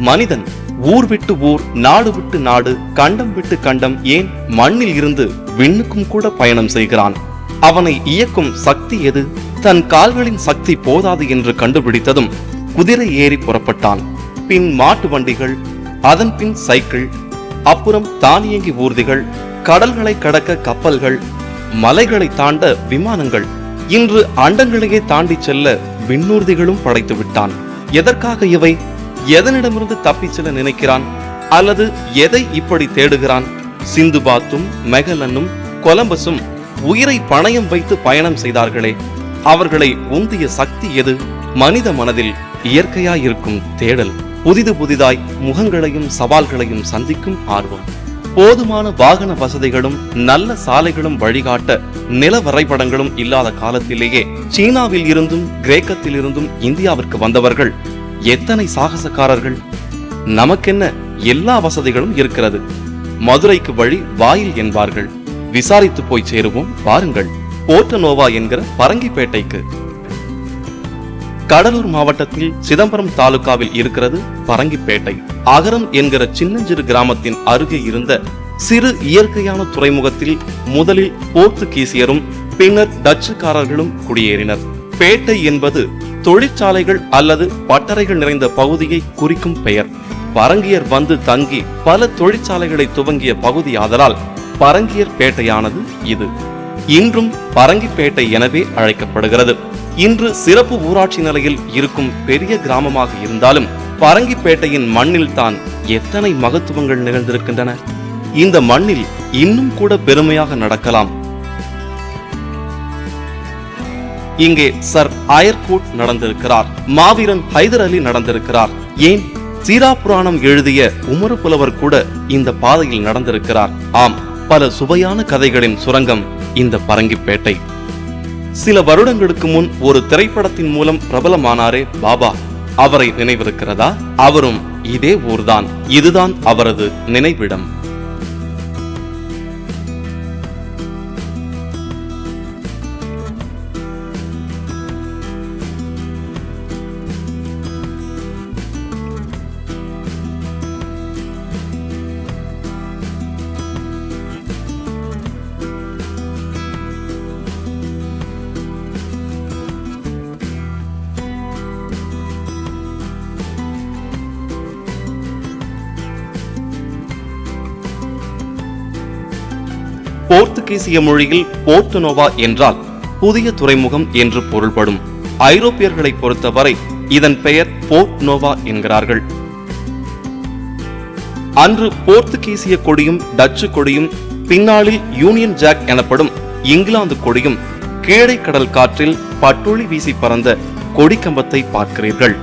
மனிதன் ஊர் விட்டு ஊர், நாடு விட்டு நாடு, கண்டம் விட்டு கண்டம், ஏன் மண்ணில் இருந்து விண்ணுக்கும் கூட பயணம் செய்கிறான். அவனை இயக்கும் சக்தி எது? தன் கால்களின் சக்தி போதாது என்று கண்டுபிடித்ததும் குதிரை ஏறி புறப்பட்டான். பின் மாட்டு வண்டிகள், அதன் பின் சைக்கிள், அப்புறம் தானியங்கி ஊர்திகள், கடல்களை கடக்க கப்பல்கள், மலைகளை தாண்ட விமானங்கள், இன்று அண்டங்களையே தாண்டி செல்ல விண்ணூர்திகளும் படைத்து விட்டான். எதற்காக இவை? எதனிடமிருந்து தப்பிச் செல்ல நினைக்கிறான்? அல்லது எதை இப்படி தேடுகிறான்? சிந்துபாத்தும் மெகலனும் கொலம்பஸும் உயிரை பணயம் வைத்து பயணம் செய்தார்களே, அவர்களை உந்திய சக்தி எது? மனித மனதில் இயற்கையாயிருக்கும் தேடல், புதிதாய் முகங்களையும் சவால்களையும் சந்திக்கும் ஆர்வம். போதுமான வாகன வசதிகளும் நல்ல சாலைகளும் வழிகாட்ட நில வரைபடங்களும் இல்லாத காலத்திலேயே சீனாவில் இருந்தும் கிரேக்கத்தில் இருந்தும் இந்தியாவிற்கு வந்தவர்கள் எத்தனை சாகசக்காரர்கள்! நமக்கென்ன, எல்லா வசதிகளும் இருக்கிறது. மதுரைக்கு வழி வாயில் என்பார்கள். விசாரித்து போய் சேருவோம் வாருங்கள். போர்ட்டோ நோவா என்கிற பரங்கிப்பேட்டைக்கு. கடலூர் மாவட்டத்தில் சிதம்பரம் தாலுகாவில் இருக்கிறது பரங்கிப்பேட்டை. அகரம் என்கிற சின்னஞ்சிறு கிராமத்தின் அருகே இருந்த சிறு இயற்கையான துறைமுகத்தில் முதலில் போர்த்துகீசியரும் பின்னர் டச்சுக்காரர்களும் குடியேறினர். பேட்டை என்பது தொழிற்சாலைகள் அல்லது பட்டறைகள் நிறைந்த பகுதியை குறிக்கும் பெயர். பரங்கியர் வந்து தங்கி பல தொழிற்சாலைகளை துவங்கிய பகுதி ஆதலால் பரங்கியர் பேட்டையானது இது. இன்றும் பரங்கிப்பேட்டை எனவே அழைக்கப்படுகிறது. இன்று சிறப்பு ஊராட்சி நிலையில் இருக்கும் பெரிய கிராமமாக இருந்தாலும் பரங்கிப்பேட்டையின் மண்ணில் தான் எத்தனை மகத்துவங்கள் நிகழ்ந்திருக்கின்றன. இந்த மண்ணில் இன்னும் கூட பெருமையாக நடக்கலாம். இங்கே சர் ஆயர்கூட் நடந்திருக்கிறார். மாவீரன் ஹைதர் அலி நடந்திருக்கிறார். ஏன், சீரா புராணம் எழுதிய உமறு புலவர் கூட இந்த பாதையில் நடந்திருக்கிறார். ஆம், பல சுவையான கதைகளின் சுரங்கம் இந்த பரங்கிப்பேட்டை. சில வருடங்களுக்கு முன் ஒரு திரைப்படத்தின் மூலம் பிரபலமானாரே பாபா, அவரை நினைவிருக்கிறதா? அவரும் இதே ஊர்தான். இதுதான் அவரது நினைவிடம். போர்த்துகீசிய மொழியில் போர்ட்டோ நோவா என்றால் புதிய துறைமுகம் என்று பொருள்படும். ஐரோப்பியர்களை பொறுத்தவரை இதன் பெயர் போர்ட் நோவா என்கிறார்கள். அன்று போர்த்துகீசிய கொடியும் டச்சு கொடியும், பின்னாளில் யூனியன் ஜாக் எனப்படும் இங்கிலாந்து கொடியும், கீழே கடல் காற்றில் பட்டொளி வீசி பறந்த கொடிக்கம்பத்தை பார்க்கிறீர்கள்.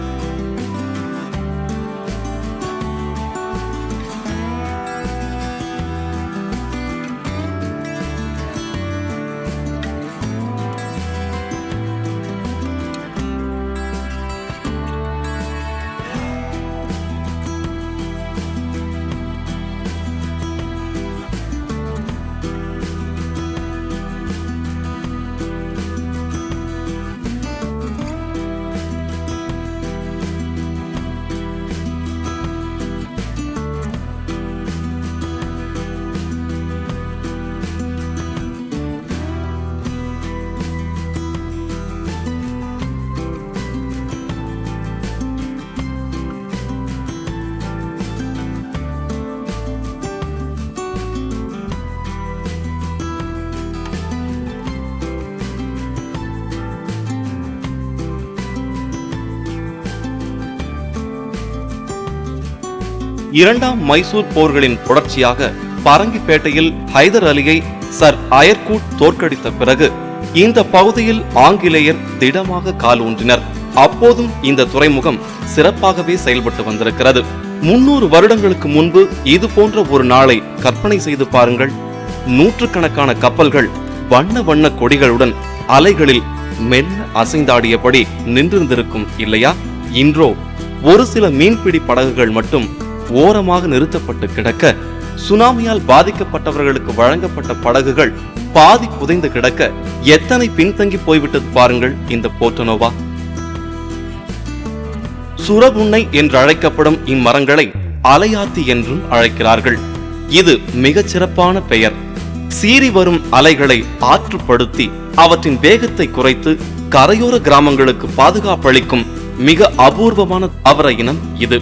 இரண்டாம் மைசூர் போர்களின் தொடர்ச்சியாக பரங்கிப்பேட்டையில் ஹைதர் அலியை சர் ஆயர்கூட் தோற்கடித்த பிறகு இந்த பகுதியில் ஆங்கிலேயர் திடமாக கால் ஊன்றினர். அப்போதும் இந்த துறைமுகம் சிறப்பாகவே செயல்பட்டு வந்திருக்கிறது. 300 வருடங்களுக்கு முன்பு இது போன்ற ஒரு நாளை கற்பனை செய்து பாருங்கள். நூற்றுக்கணக்கான கப்பல்கள் வண்ண வண்ண கொடிகளுடன் அலைகளில் மெல்ல அசைந்தாடியபடி நின்றிருந்திருக்கும் இல்லையா? இன்றோ ஒரு சில மீன்பிடி படகுகள் மட்டும் ஓரமாக நிறுத்தப்பட்டு கிடக்க, சுனாமியால் பாதிக்கப்பட்டவர்களுக்கு வழங்கப்பட்ட படகுகள் பாதி புதைந்து கிடக்க எத்தனை பின்தங்கி போய்விட்டது பாருங்கள் இந்த போர்ட்டோ நோவா. சுரபுன்னை என்று அழைக்கப்படும் இம்மரங்களை அலையாத்தி என்றும் அழைக்கிறார்கள். இது மிகச் சிறப்பான பெயர். சீறி வரும் அலைகளை ஆற்றுப்படுத்தி அவற்றின் வேகத்தை குறைத்து கரையோர கிராமங்களுக்கு பாதுகாப்பளிக்கும் மிக அபூர்வமான தாவர இனம் இது.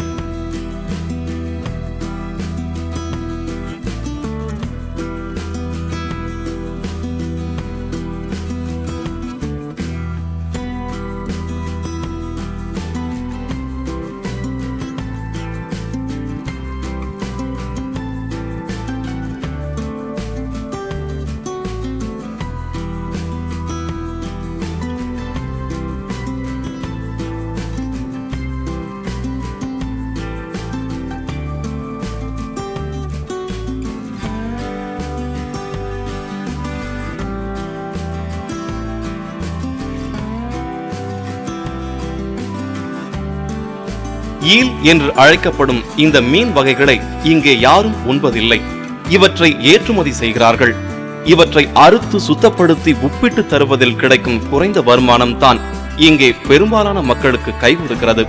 ஈல் என்று அழைக்கப்படும் இந்த மீன் வகைகளை இங்கே யாரும் உண்பதில்லை. இவற்றை ஏற்றுமதி செய்கிறார்கள். இவற்றை அறுத்து சுத்தப்படுத்தி உப்பிட்டு தருவதில் கிடைக்கும் குறைந்த வருமானம் தான் இங்கே பெரும்பாலான மக்களுக்கு கை கொடுக்கிறது.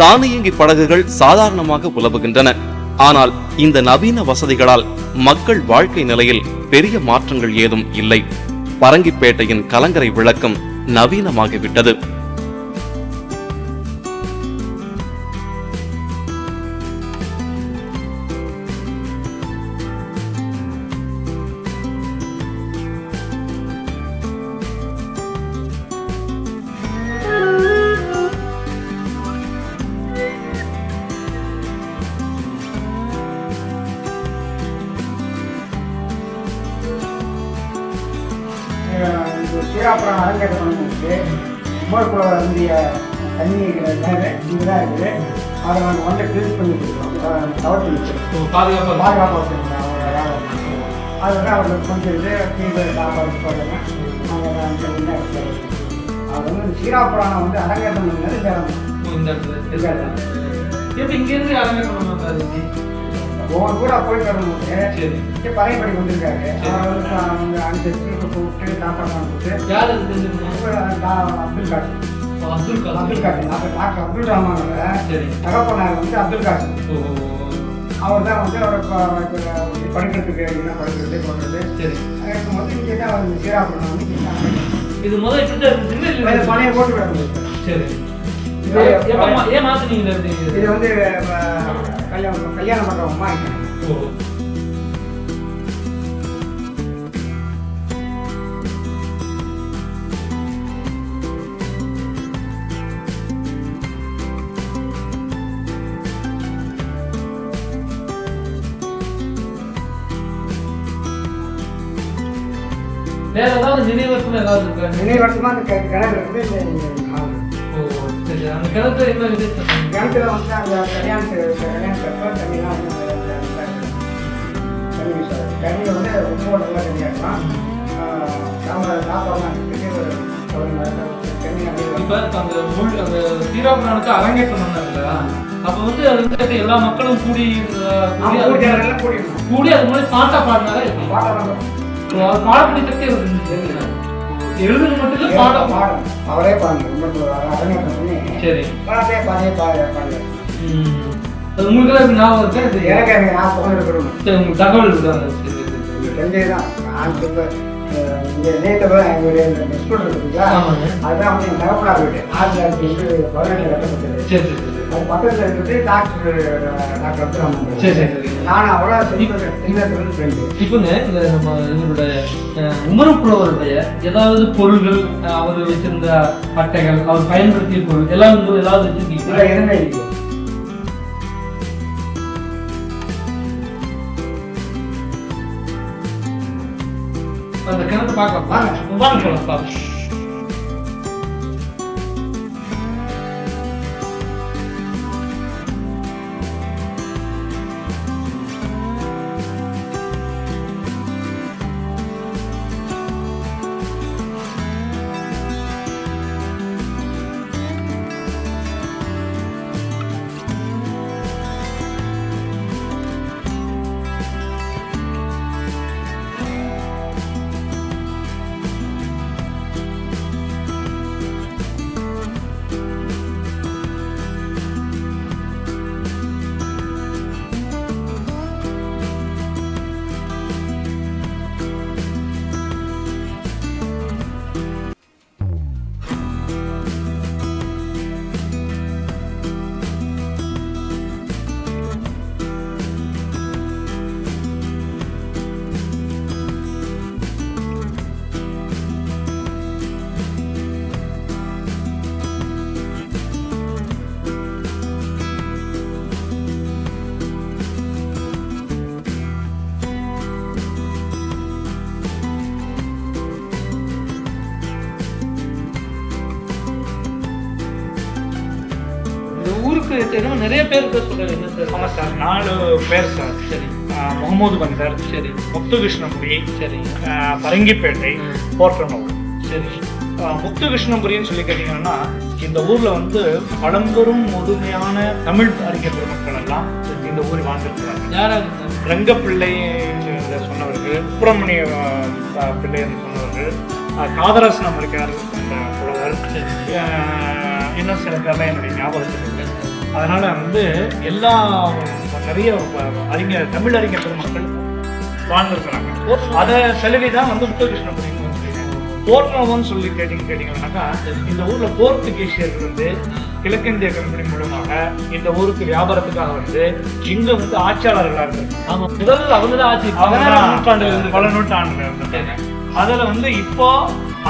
தானியங்கி படகுகள் சாதாரணமாக உலவுகின்றன. ஆனால் இந்த நவீன வசதிகளால் மக்கள் வாழ்க்கை நிலையில் பெரிய மாற்றங்கள் ஏதும் இல்லை. பரங்கிப்பேட்டையின் கலங்கரை விளக்கம் நவீனமாகிவிட்டது. சீராப்புரம் அரங்கேற்றம் பண்ணிட்டு மூலக்குள்ள வரக்கூடிய தண்ணிகள் இங்கே தான் இருக்குது. அதை நாங்கள் வந்து க்ளீன் பண்ணி கொடுக்குறோம். தவிர்த்து வச்சுருக்கோம். பாதுகாப்பாக வச்சுருக்கோம். அது வந்து அவர்களுக்கு கொஞ்சம் இது தீவிர சாப்பாடு போடுறாங்க. நாங்கள் அது வந்து சீராப்புரம் வந்து அரங்கேற்றம் பண்ணது எப்படி இங்கேருந்து அரங்கேற்றம் ஒவ்வொரு கூட போயிட்டு வரும்போது பறையப்படி வந்திருக்காரு. அவங்க அனுசரிச்சு கூப்பிட்டு சாப்பாடு கொடுத்து அப்துல் காசிம் டாக்டர் அப்துல் ரஹ்மானோட தகப்பனார் வந்து அப்துல் காசிம். அவர் தான் வந்து அவரை படிக்கிறதுக்கு என்ன படிக்கிறது போடுறது இருக்கும்போது இங்கே தான் அவர் சீராப்புரம் வந்து இது முதல் பழைய போட்டு விட முடியும். சரி, இது வந்து கல்யாணம் பண்றவங்கம்மா வேற ஏதாவது நினைவர்த்தம் ஏதாவது இருக்கா? நினைவர்த்தமா அந்த கிணறு இருக்கு. அந்த கிணத்துல என்ன விசேஷம்? கிணத்துல வந்து அந்த கல்யாணத்தப்ப தண்ணிலாம் தண்ணி வீசாது. தண்ணி வந்து ரொம்ப நல்லா தண்ணியாக இருக்கும். நம்ம சாப்பாடுலாம் இப்போ அந்த சீராப்புராணத்தை அரங்கேற்றம் பண்ணாங்கல்ல, அப்போ வந்து அது வந்து எல்லா மக்களும் கூடி அது மாதிரி பாட்டா பாடினாலே பாடக்கூடிய சக்தி எழுதுறது மட்டும் இல்லை, பாடம் அவரே பாருங்க. அரங்கேற்றம் பண்ணி சரி பாடே பாடுங்க. உங்களுக்கு ஞாபகம் இருக்கா? எனக்கு நான் போன இருக்கணும். சரி, உங்களுக்கு தகவல் இருக்காங்க. தெரிஞ்சதுதான். நான் சொல்ல இங்கே நேற்றதான் எங்களுடைய இந்த ஸ்கூல் இருக்குங்களா, அதுதான் வந்து என் தகப்பனார் வீடு 1918 கட்டப்பட்டது. சரி சரி. அது பக்கத்தில் இருக்கிறது டாக்டர் அப்துல் ரஹ்மான். சரி சரி. நானும் அவ்வளோ சின்னத்துலேருந்து ஃப்ரெண்டு. இப்போங்க இந்த நம்ம இவருடைய உமரப்புலவருடைய ஏதாவது பொருள்கள், அவர் வச்சிருந்த அட்டைகள், அவர் பயன்படுத்திய பொருள் எல்லாம் ஏதாவது வச்சிருக்கீங்களா? எதுவுமே இல்லை. அந்த கிணத்து பார்க்கலாம். வாங்க போகலாம் பார்க்கலாம். ஊருக்கு என்னமோ நிறைய பேர் சொல்றாங்க என்ன சார்? ஆமாம் சார், 4 பேர் சார். சரி. முகமது பந்தர், சரி. முத்துகிருஷ்ணபுரி, சரி. பரங்கிப்பேட்டை, போர்ட்டனூர். சரி. முத்துகிருஷ்ணபுரின்னு சொல்லி கேட்டீங்கன்னா இந்த ஊர்ல வந்து பழம்பெரும் முழுமையான தமிழ் அறிஞர் பெருமக்கள் எல்லாம் இந்த ஊரில் வாழ்ந்துருக்கிறாங்க. யாராவது ரங்கப்பிள்ளை சொன்னவர்கள், சுப்பிரமணிய பிள்ளை என்று சொன்னவர்கள், காதராசன் அமெரிக்கார் என்ற புலவர், இன்னும் சில பேர்லாம் என்னுடைய ஞாபகத்தில் இருக்கு. அதனால வந்து எல்லா நிறைய அறிஞர் தமிழ் அறிஞர் பெருமக்கள் வாழ்ந்துருக்கிறாங்க. அதை செலவிதான் வந்து முத்துகிருஷ்ணபுரி. போர்ட்டனோன்னு சொல்லி கேட்டீங்கன்னாக்கா இந்த ஊர்ல போர்த்துகீசியர்கள் வந்து கிழக்கிந்திய கம்பெனி மூலமாக இந்த ஊருக்கு வியாபாரத்துக்காக வந்து இங்க வந்து ஆட்சியாளர்களா இருக்காங்க. ஆமா, முதல்ல அவங்க ஆட்சி பல நூற்றாண்டுகள் இருந்திருக்காங்க. அதுல வந்து இப்போ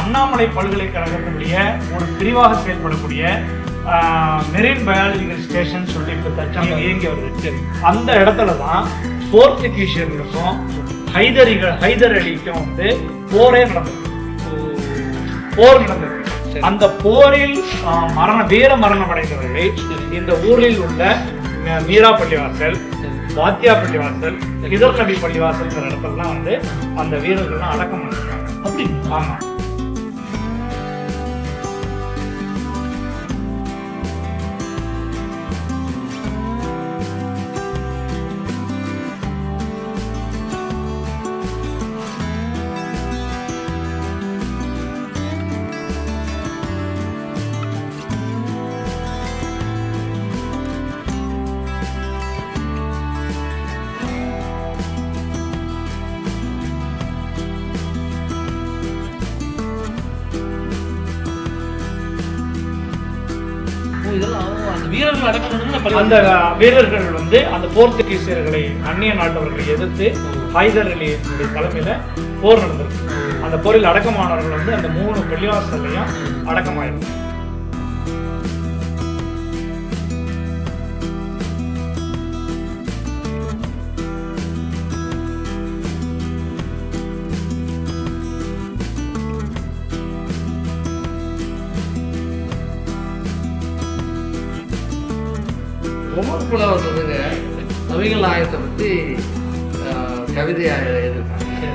அண்ணாமலை பல்கலைக்கழகத்தினுடைய ஒரு பிரிவாக செயல்படக்கூடிய மெரின் பயாலஜிக்கல் ஸ்டேஷன் சொல்லி இப்ப தற்சமயம் இயங்கி வருது. அந்த இடத்துலதான் போர்த்துகீசியர்களுக்கும் ஹைதர் அலிக்கும் வந்து போரே நடந்தது. அந்த போரில் வீர மரணம் அடைந்தவர்களை இந்த ஊரில் உள்ள மீரா பள்ளிவாசல், வாத்தியா பள்ளிவாசல், ஹிதர் நபி பள்ளிவாசல் இடத்துலலாம் வந்து அந்த வீரர்கள்லாம் அடக்கம் பண்ணிருக்காங்க. அப்படி ஆமா. அந்த வீரர்கள் வந்து அந்த போர்த்துகீசியர்களை, அந்நிய நாட்டவர்களை எதிர்த்து ஹைதர் அலியினுடைய தலைமையில போர் நடந்திருக்கு. அந்த போரில் அடக்கமானவர்கள் வந்து அந்த 3 பள்ளிவாசல்லையும் அடக்கமாயிருக்கு. உமர் புலவர் வந்துங்க நபிகள் நாயகத்தை பற்றி கவிதையாக எழுதியிருக்காங்க.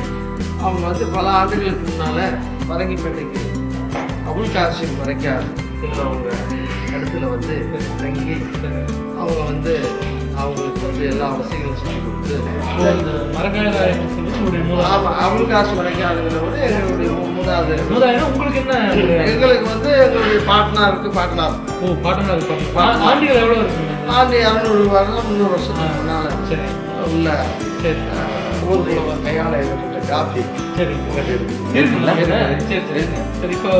அவங்க வந்து பல ஆண்டுகளுக்கு முன்னால் பரங்கிப்பேட்டைக்கு அபுல் காசிம் மரைக்கார் அவங்க இடத்துல வந்து தங்கி அவங்க வந்து அவங்களுக்கு வந்து எல்லா வசதிகளும் சொல்லி கொடுத்து அபுல் காசிம் மரைக்காருங்கிறவர் எங்களுடைய மூணாவது. உங்களுக்கு என்ன? எங்களுக்கு வந்து எங்களுடைய பாட்னார் ஆண்டுகள் எவ்வளோ இருக்குங்க? ஆண்டு 200 வருடம் 300 வருஷத்துக்கு முன்னால் உள்ள ஊர் கையாள ஏற்பட்ட காப்பி இருக்குங்களா? சரி. இப்போ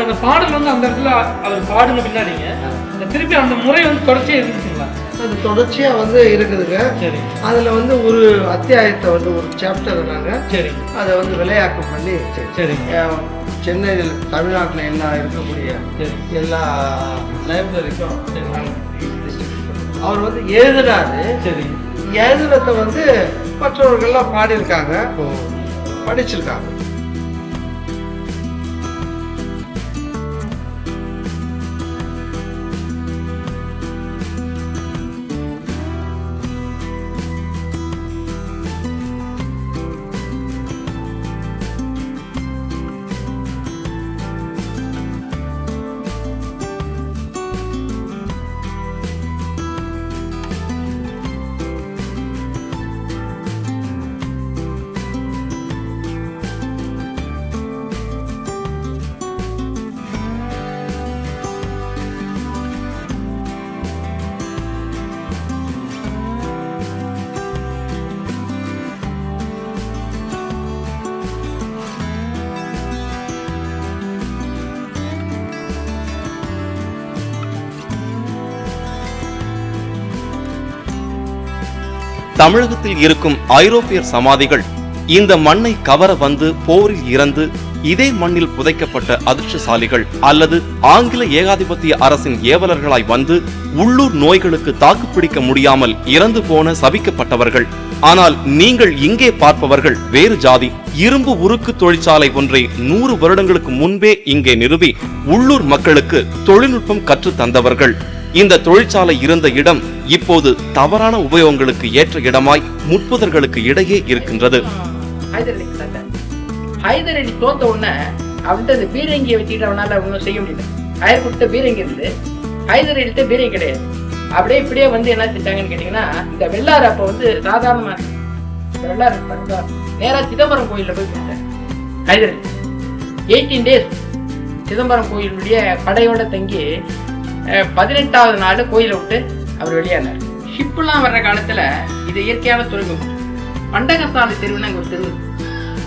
அந்த பாடல் வந்து அந்த இடத்துல அவர் பாடுன பின்னாடிங்க அந்த திருப்பி அந்த முறை வந்து தொடர்ச்சியாக இருந்துச்சுங்களா? அது தொடர்ச்சியாக வந்து இருக்குதுங்க. சரி. அதில் வந்து ஒரு அத்தியாயத்தை வந்து ஒரு சாப்டர் நாங்கள் சரி அதை வந்து விளையாக்கம் பண்ணி சரி சென்னையில் தமிழ்நாட்டில் என்ன இருக்கக்கூடிய எல்லா லைப்ரரிக்கும் அவர் வந்து எழுதுனாரு. சரி. எழுதுனத்தை வந்து மற்றவர்கள்லாம் பாடியிருக்காங்க, படிச்சிருக்காங்க. தமிழகத்தில் இருக்கும் ஐரோப்பியர் சமாதிகள் இந்த மண்ணை கவர வந்து போரில் இறந்து இதே மண்ணில் புதைக்கப்பட்ட அதிர்ஷ்டசாலிகள் அல்லது ஆங்கில ஏகாதிபத்திய அரசின் ஏவலர்களாய் வந்து உள்ளூர் நோய்களுக்கு தாக்குப்பிடிக்க முடியாமல் இறந்து போன சபிக்கப்பட்டவர்கள். ஆனால் நீங்கள் இங்கே பார்ப்பவர்கள் வேறு ஜாதி. இரும்பு உருக்கு தொழிற்சாலை ஒன்றை 100 வருடங்களுக்கு முன்பே இங்கே நிறுவி உள்ளூர் மக்களுக்கு தொழில்நுட்பம் கற்று தந்தவர்கள். இந்த தொழிற்சாலை இருந்த இடம் இப்போது தவறான உபயோகங்களுக்கு ஏற்ற இடமாய் முட்புதர்களுக்கு இடையே இருக்கின்றது. ஹைதர் அலி தோத்த உடனே அவன்கிட்ட அந்த பீரங்கியை வச்சுக்கிட்டு அவனால ஒன்றும் செய்ய முடியல. ஹயர் கொடுத்த பீரங்கி இருந்து ஹைதர் அலிட்ட பீரங்கி கிடையாது. அப்படியே இப்படியே வந்து என்ன செஞ்சாங்கன்னு கேட்டீங்கன்னா, இந்த வெள்ளாறு அப்போ வந்து சாதாரணமா வெள்ளாறு நேரா சிதம்பரம் கோயிலில் போய் கொடுத்தார் ஹைதர் அலி. 18 days சிதம்பரம் கோயிலுடைய படையோட தங்கி 18வது நாள் கோயிலை விட்டு அவர் வெளியானார். ஷிப்லாம் வர்ற காலத்துல இது இயற்கையான துறைமுகம். பண்டகசாலை தெருவுன்னு அங்கே ஒரு தெரு,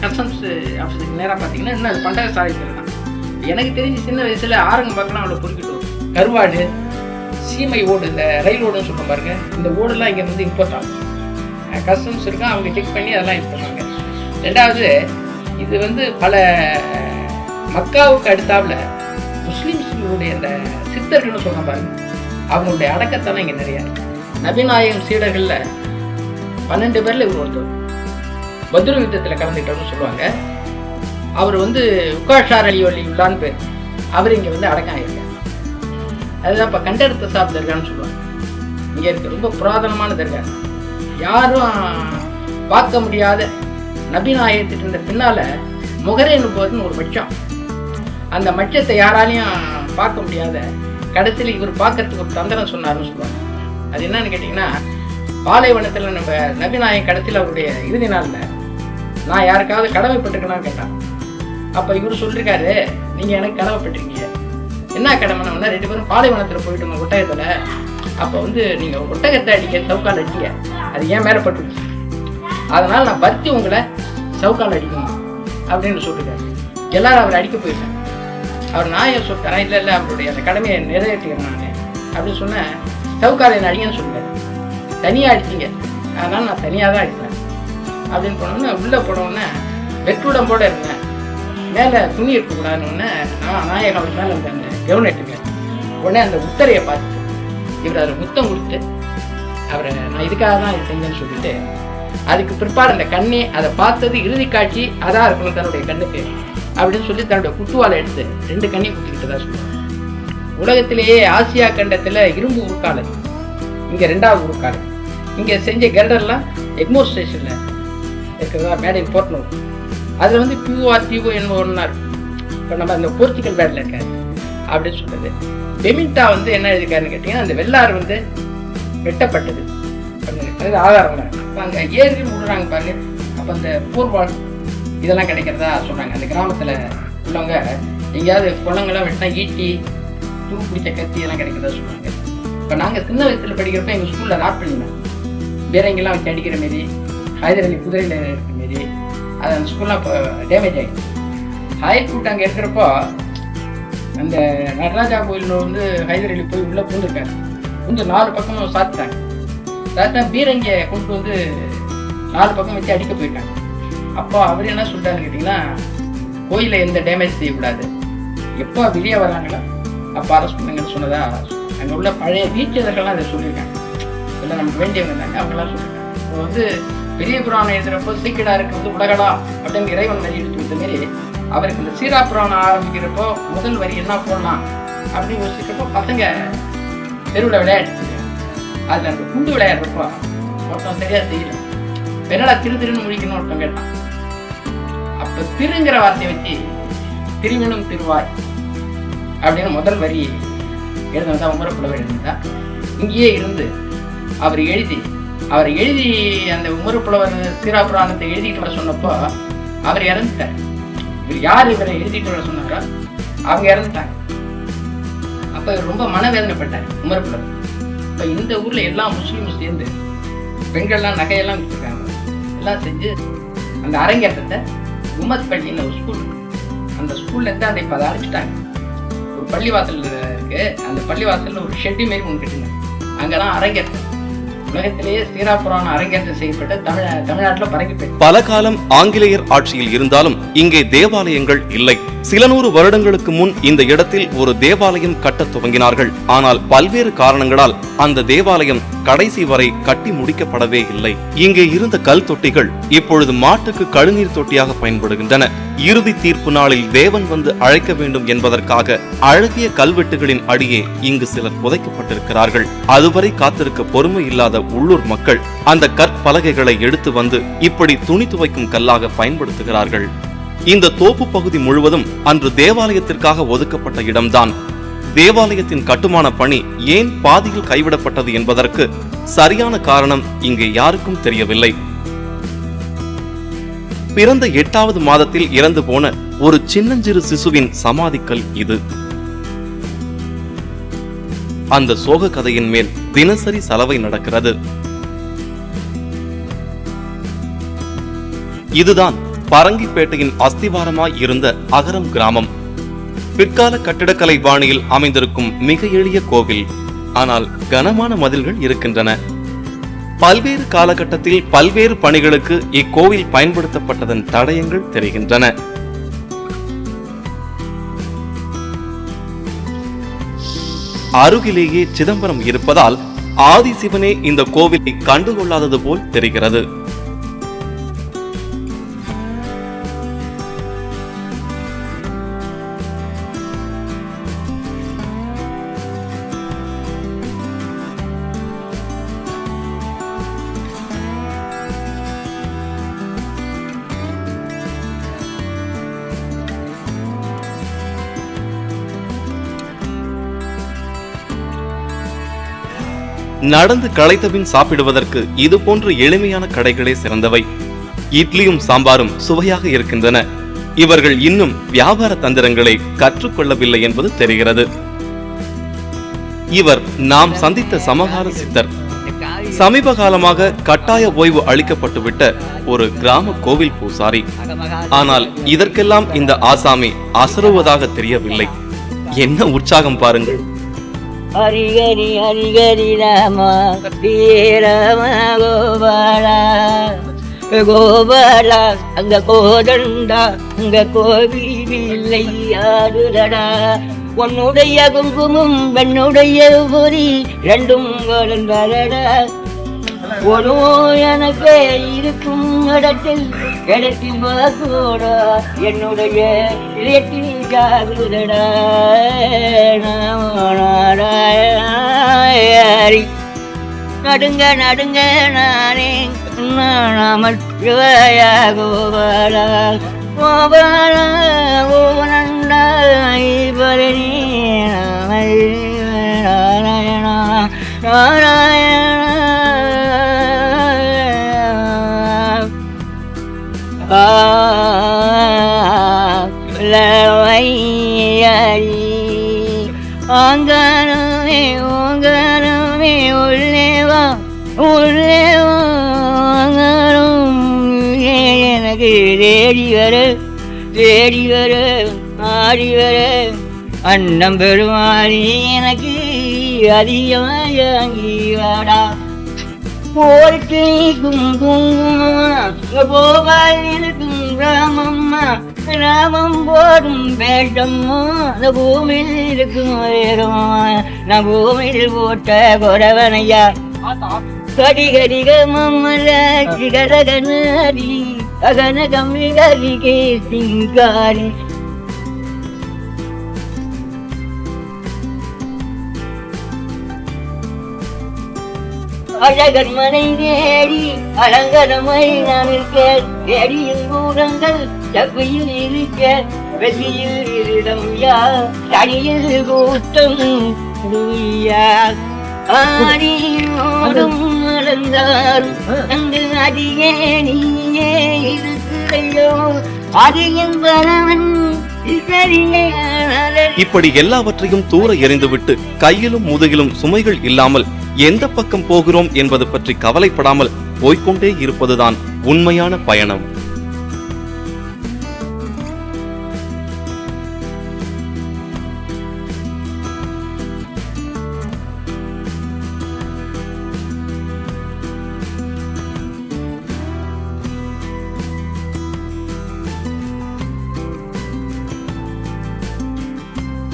கஸ்டம்ஸ் ஆஃபீஸுக்கு நேராக பார்த்தீங்கன்னா இன்னும் அது பண்டகசாலை தெரு தான். எனக்கு தெரிஞ்சு சின்ன வயசுல ஆரங்கம்பாக்கெல்லாம் அவ்வளோ பொறுக்கிட்டு வரும். கருவாடு, சீமை ஓடு, இந்த ரயில் ஓடுன்னு சொல்ல பாருங்க, இந்த ஓடுலாம் இங்கே வந்து இம்போர்ட் ஆகும். கஸ்டம்ஸ் இருக்கும், அவங்க செக் பண்ணி அதெல்லாம் இது பண்ணுவாங்க. ரெண்டாவது, இது வந்து பல மக்காவுக்கு அடுத்தாப்புல முஸ்லீம்ஸுடைய இந்த சித்தர்கள்னு சொல்ல பாருங்க, அவங்களுடைய அடக்கத்தெல்லாம் இங்கே நிறையா. நபிநாயகம் சீடர்களில் 12 பேரில் இவர் ஒருத்தர். பத்ரு யுத்தத்தில் கலந்துக்கிட்டோம்னு சொல்லுவாங்க. அவர் வந்து உக்காஷார் அலி உள்ளான்னு பேர். அவர் இங்கே வந்து அடக்கம் ஆகியிருக்கார். அதுதான் இப்போ கண்டெடுத்த சாப் தர்கான்னு சொல்லுவாங்க. இங்கே இருக்க ரொம்ப புராதனமான தர்கா. யாரும் பார்க்க முடியாத நபிநாயகத்திட்டு இருந்த பின்னால் முகரேன்னு போதுன்னு ஒரு மச்சம். அந்த மச்சத்தை யாராலையும் பார்க்க முடியாத கடைசியில் இவர் பார்க்கறதுக்கு ஒரு தந்திரம் சொன்னார்னு சொல்லுவாங்க. அது என்னன்னு கேட்டிங்கன்னா, பாலைவனத்தில் நம்ம நபிநாயகம் கடைசியில் அவருடைய இறுதி நாளில் நான் யாருக்காவது கடமைப்பட்டிருக்கேன்னு கேட்டான். அப்போ இவர் சொல்லியிருக்காரு, நீங்கள் எனக்கு கடமைப்பட்டிருக்கீங்க. என்ன கடமைன்னா, 2 பேரும் பாலைவனத்தில் போயிட்டு ஒட்டகத்தில், அப்போ வந்து நீங்கள் ஒட்டகத்தை அடிக்க சவுக்கால் அடிக்க, அது ஏன் மேலே பட்டுருச்சு, அதனால் நான் பருத்தி உங்களை சவுக்கால் அடிக்கணும் அப்படின்னு சொல்லியிருக்காரு. எல்லாரும் அவர் அடிக்க போயிருக்காங்க. அவர் நாயை சொல்லிட்டாரா, இல்லை அவருடைய அந்த கடமையை நிறைவேற்றிக்கிறேன் நான் அப்படின்னு சொன்னேன். சவுக்காலை அடிங்கன்னு சொல்லுவார். தனியாக அடிச்சிங்க, அதனால் நான் தனியாக தான் அடிப்பேன் அப்படின்னு போனோன்னே, உள்ளே போனோடனே வெற்றுடம் போட இருந்தேன், மேலே துணி இருக்கக்கூடாதுன்னு நாயகம் அவர் மேலே அந்த கவுன் எடுத்துங்க. உடனே அந்த முத்தரையை பார்த்துட்டு இவர் அதில் முத்தம் கொடுத்து அவரை நான் இதுக்காக தான் இது செஞ்சேன்னு சொல்லிட்டு, அதுக்கு பிற்பாடு அந்த கண்ணே அதை பார்த்தது இறுதி காட்சி அதான் இருக்கணும் தன்னுடைய கண்ணுக்கு அப்படின்னு சொல்லி தன்னுடைய குட்டுவாலை எடுத்து 2 கண்ணையும் குத்திக்கிட்டு தான் சொல்லுவாங்க. உலகத்திலேயே ஆசியா கண்டத்தில் இரும்பு உருக்காலை இங்கே 2வது உருக்காலை. இங்கே செஞ்ச கெர்டர்லாம் எக்மோர் ஸ்டேஷனில் இருக்கிறதா மேடையில் போட்டணும். அதில் வந்து QRTO என்பவன்னா இருக்கும். இப்போ நம்ம அந்த போர்ச்சுகல் பேட்டில் இருக்காரு அப்படின்னு சொல்கிறது. பெமிண்டா வந்து என்ன எழுதிருக்காருன்னு கேட்டிங்கன்னா, அந்த வெள்ளாறு வந்து வெட்டப்பட்டது அது ஆதாரம். இப்போ அங்கே ஏறி விடுறாங்க பாருங்க, அப்போ அந்த போர்வால் இதெல்லாம் கிடைக்கிறதா சொல்கிறாங்க. அந்த கிராமத்தில் உள்ளவங்க எங்கேயாவது குளங்கள்லாம் வெட்டினா ஈட்டி, தூ பிடிச்ச கத்தி எல்லாம் கிடைக்கிறதா சொல்லுவாங்க. இப்போ நாங்கள் சின்ன வயசில் படிக்கிறப்ப எங்கள் ஸ்கூலில் ராட் பண்ணியிருந்தோம். பீரங்கெல்லாம் வச்சு அடிக்கிற மாரி, ஹைதர் அலி குதிரையில் இருக்கிற மாரி. அது அந்த ஸ்கூல்லாம் இப்போ டேமேஜ் ஆகிடுச்சு. ஹைகோர்ட் அங்கே இருக்கிறப்போ அந்த நடராஜா கோயிலில் வந்து ஹைதர் அலி போய் உள்ளே பூந்துருக்காரு. கொஞ்சம் 4 பக்கமும் சாத்திட்டாங்க. பீரங்கியை கொண்டு வந்து 4 பக்கம் வச்சு அடிக்க போயிருக்காங்க. அப்போ அவர் என்ன சொல்லிட்டாருன்னு கேட்டிங்கன்னா, கோயிலை எந்த டேமேஜ் செய்யக்கூடாது, எப்போ வெளியே வராங்களோ அப்போ அரெஸ்ட் பண்ணுங்கன்னு சொன்னதா அங்கே உள்ள பழைய வீச்சர்கள்லாம் அதை சொல்லியிருக்காங்க. இல்லை நமக்கு வேண்டியவங்க இருந்தாங்க, அவங்களாம் சொல்லியிருக்காங்க. இப்போ வந்து பெரிய புராணம் எழுதுகிறப்போ சீக்கிடாருக்கு வந்து உலகடா அப்படின்னு இறைவன் வரி எடுத்து விட்ட மாரி, அவருக்கு இந்த சீரா புராணம் ஆரம்பிக்கிறப்போ முதல் வரி என்ன போடலாம் அப்படின்னு யோசிக்கிறப்போ பசங்க தெருவில் விளையாடுச்சு. அதில் அந்த குண்டு விளையாடுறப்போ ஒருத்தன் சரியாக தெரியல, என்னடா திருன்னு முடிக்கணும்னு ஒருத்தன் கேட்டான். அப்போ திருங்கிற வார்த்தையை வச்சு திருவினும் திருவாய் அப்படின்னு முதல் வரி எழுதுனதா உமரப்புலவர் எழுதுனதா. இங்கேயே இருந்து அவர் எழுதி அந்த உமரப்புலவர் சீரா புராணத்தை எழுதிட்டு வர சொன்னப்போ அவர் இறந்துட்டார். இவர் யார் இவரை எழுதிட்டு வர சொன்னாரோ அவங்க இறந்துட்டாங்க. அப்போ இவர் ரொம்ப மனவேதனைப்பட்டார் உமரப்புலவர். இப்போ இந்த ஊரில் எல்லா முஸ்லீமும் சேர்ந்து பெண்கள்லாம் நகையெல்லாம் வச்சுருக்காங்க, எல்லாம் செஞ்சு அந்த அரங்கேற்றத்தை உம்மத் பள்ளின்னு ஒரு ஸ்கூல், அந்த ஸ்கூல்லேருந்து அந்த இப்போ அதை அழைச்சிட்டாங்க. ஒரு பள்ளிவாசல் இருக்கு, அந்த பள்ளிவாசலில் ஒரு ஷெட்டு மாரி ஒன்று கட்டினாங்க. அங்கெல்லாம் அரங்கேற்றம், உலகத்திலேயே சீரா புராணம் அரங்கேற்றம் செய்யப்பட்ட தமிழ்நாட்டில் பரங்கி போயிட்டு. பல காலம் ஆங்கிலேயர் ஆட்சியில் இருந்தாலும் இங்கே தேவாலயங்கள் இல்லை. சில 100 வருடங்களுக்கு முன் இந்த இடத்தில் ஒரு தேவாலயம் கட்டத் துவங்கினார்கள். ஆனால் பல்வேறு காரணங்களால் அந்த தேவாலயம் கடைசி வரை கட்டி முடிக்கப்படவே இல்லை. இங்கே இருந்த கல் தொட்டிகள் இப்பொழுது மாட்டுக்கு கழுநீர் தொட்டியாக பயன்படுகின்றன. இறுதி தீர்ப்பு நாளில் தேவன் வந்து அழைக்க வேண்டும் என்பதற்காக அழகிய கல்வெட்டுகளின் அடியே இங்கு சிலர் புதைக்கப்பட்டிருக்கிறார்கள். அதுவரை காத்திருக்க பொறுமை இல்லாத உள்ளூர் மக்கள் அந்த கற்பலகைகளை எடுத்து வந்து இப்படி துணி துவைக்கும் கல்லாக பயன்படுத்துகிறார்கள். இந்த தோப்பு பகுதி முழுவதும் அன்று தேவாலயத்திற்காக ஒதுக்கப்பட்ட இடம்தான். தேவாலயத்தின் கட்டுமான பணி ஏன் பாதியில் கைவிடப்பட்டது என்பதற்கு சரியான காரணம் இங்கே யாருக்கும் தெரியவில்லை. பிறந்த 8வது மாதத்தில் இறந்து போன ஒரு சின்னஞ்சிறு சிசுவின் சமாதிக்கல் இது. அந்த சோக கதையின் மேல் தினசரி சலவை நடக்கிறது. இதுதான் பரங்கிப்பேட்டையின் அஸ்திவாரமாய் இருந்த அகரம் கிராமம். பிற்கால கட்டிடக்கலை பாணியில் அமைந்திருக்கும் மிக எளிய கோவில். ஆனால் கனமான மதில்கள் இருக்கின்றன. பல்வேறு காலகட்டத்தில் பல்வேறு பணிகளுக்கு இக்கோவில் பயன்படுத்தப்பட்டதன் தடயங்கள் தெரிகின்றன. அருகிலேயே சிதம்பரம் இருப்பதால் ஆதிசிவனே இந்த கோவிலை கண்டுகொள்ளாதது போல் தெரிகிறது. நடந்து களைத்தபின் சாப்பிடுவதற்கு இது போன்ற எளிமையான கடைகளே சிறந்தவை. இட்லியும் சாம்பாரும் சுவையாக இருக்கின்றன. இவர்கள் இன்னும் வியாபார தந்திரங்களை கற்றுக்கொள்ளவில்லை என்பது தெரிகிறது. இவர் நாம் சந்தித்த சமகால சித்தர். சமீப காலமாக கட்டாய ஓய்வு அளிக்கப்பட்டுவிட்ட ஒரு கிராம கோவில் பூசாரி. ஆனால் இதற்கெல்லாம் இந்த ஆசாமி அசருவதாக தெரியவில்லை. என்ன உற்சாகம் பாருங்கள். ஹரி ஹரி ஹரி ஹரி ராம வீரம கோபாலா கோபாலா அங்க கோதண்டா அங்க கோவிலை ஆடுடா உன்னுடைய குங்குமம் பெண்ணுடைய பொறி ரெண்டும் வளர்ந்தடா ஒரு எனக்கு இருக்கும் இடத்தில் கூட என்னுடைய இலக்கில் ஜாகுதடா நடுங்க நடுங்க நானே நாமல் கோபாலா கோபாலா ஓனண்டாய் பரணி நாராயணா நாராயணா ஆங்கானமே ஓங்கானமே உள்ளேவா உள்ளேவா எனக்கு தேடி வர ஆடி வர அன்னம் பெருமாறி எனக்கு அதிகமாகி வாடா போருக்கு போகால் இருக்கும் ராமம்மா ராமம் போடும் வேட்டம்மா அந்த பூமியில் இருக்கும் வேறமா நான் பூமியில் போட்ட கொடவனையா கடிகடிக மம்மலாட்சி கரகனாரி அகன கம்மி கலிகே சிங்காரி அழகர் மனை தேடி அலங்கரமாய் நான் இருக்க தேடியில் கூடங்கள் செவ்வையில் இருக்க வெள்ளியில் இருடம் யா தனியில் கூட்டம் ஆடியோடும் மலர்ந்தார் அங்கு அதிகே நீயே இருக்கிறையோ அதிகம் பரவன் இப்படி எல்லாவற்றையும் தூர எறிந்துவிட்டு கையிலும் முதுகிலும் சுமைகள் இல்லாமல் எந்த பக்கம் போகிறோம் என்பது பற்றி கவலைப்படாமல் போய்கொண்டே இருப்பதுதான் உண்மையான பயணம்.